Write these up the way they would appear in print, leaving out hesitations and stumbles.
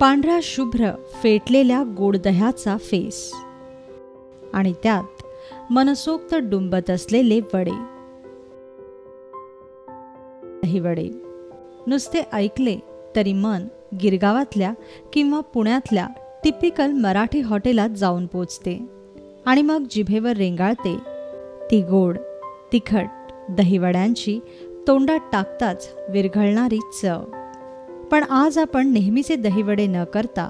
पांढरा शुभ्र फेटलेल्या गोड दह्याचा फेस आणि त्यात मनसोक्त डुंबत असलेले वडे. दहीवडे नुसते ऐकले तरी मन गिरगावातल्या किंवा पुण्यातल्या टिपिकल मराठी हॉटेलात जाऊन पोचते आणि मग जिभेवर रेंगाळते ती गोड तिखट दहीवड्यांची तोंडात टाकताच विरघळणारी चव. पण आज आपण नेहमीचे दहीवडे न करता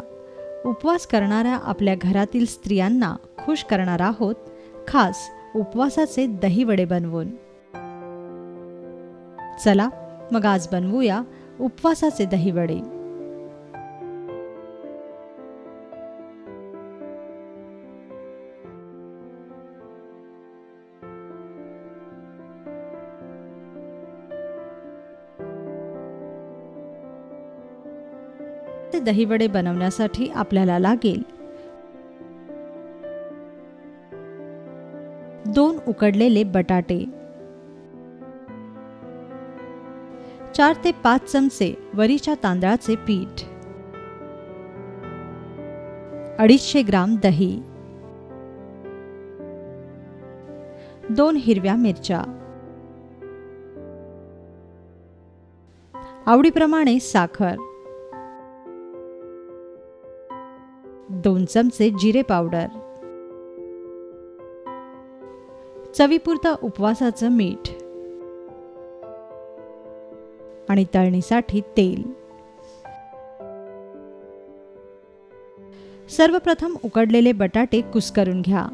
उपवास करणाऱ्या आपल्या घरातील स्त्रियांना खुश करणार आहोत खास उपवासाचे दहीवडे बनवून. चला मग आज बनवूया उपवासाचे दहीवडे. दहीवडे बनवण्यासाठी आपल्याला लागेल 2 उकडलेले बटाटे, 4 ते 5 चमचे वरीच्या तांदळाचे पीठ, 250 ग्राम दही, 2 हिरव्या मिरच्या, आवडीप्रमाणे साखर, 2 चमचे जिरे पावडर, चवीपुरतं उपवासाचं मीठ आणि तळणीसाठी तेल. सर्वप्रथम उकडलेले बटाटे कुस्करून घ्या.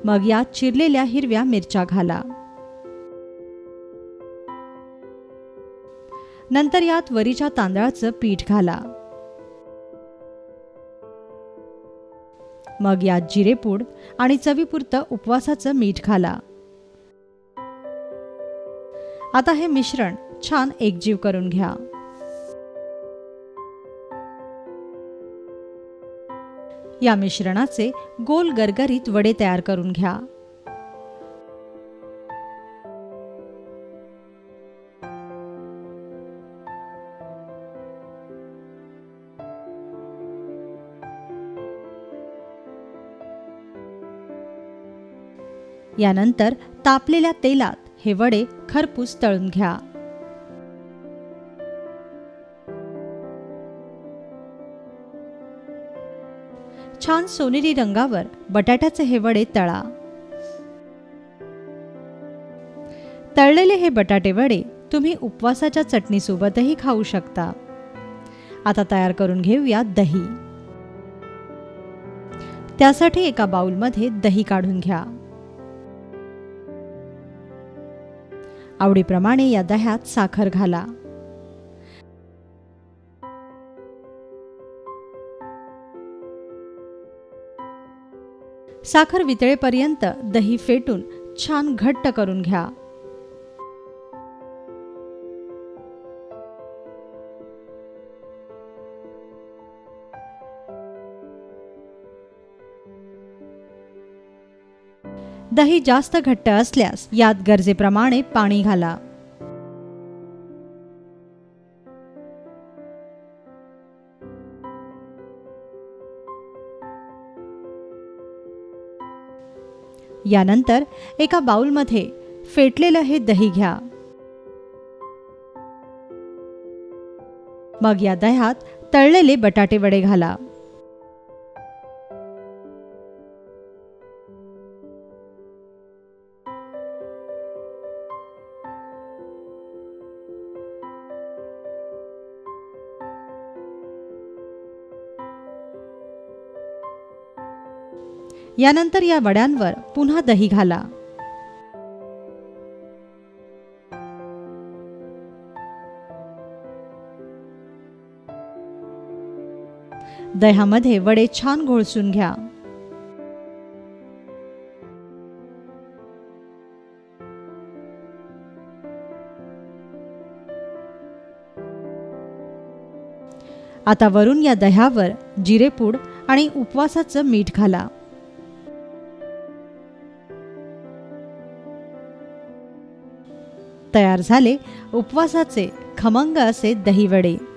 मग यात चिरलेल्या हिरव्या मिरच्या घाला. नंतर यात वरीच्या तांदळाचं पीठ घाला. मग यात जिरेपूड आणि चवीपुरतं उपवासाचं मीठ घाला. आता हे मिश्रण छान एकजीव करून घ्या. या मिश्रणाचे गोल गरगरीत वडे तयार करून घ्या. यानंतर तापलेल्या तेलात हे वडे खरपूस तळून घ्या. छान सोनेरी रंगावर बटाट्याचे हे वडे तळा. तळलेले हे बटाटे वडे तुम्ही उपवासाच्या चटणीसोबतही खाऊ शकता. आता तयार करून घेऊया दही. त्यासाठी एका बाउलमध्ये दही काढून घ्या. आवडीप्रमाणे या दह्यात साखर घाला. साखर वितळेपर्यंत दही फेटून छान घट्ट करून घ्या. दही जास्त घट्ट असल्यास यात गरजेप्रमाणे पाणी घाला. यानंतर एका बाउलमध्ये फेटलेलं हे दही घ्या. मग या दह्यात तळलेले बटाटे वडे घाला. यानंतर या वड्यांवर पुन्हा दही घाला. दह्यामध्ये वडे छान घोळसून घ्या. आता वरून या दह्यावर जिरेपूड आणि उपवासाचं मीठ घाला. तयार झाले उपवासाचे खमंग असे दहीवडे.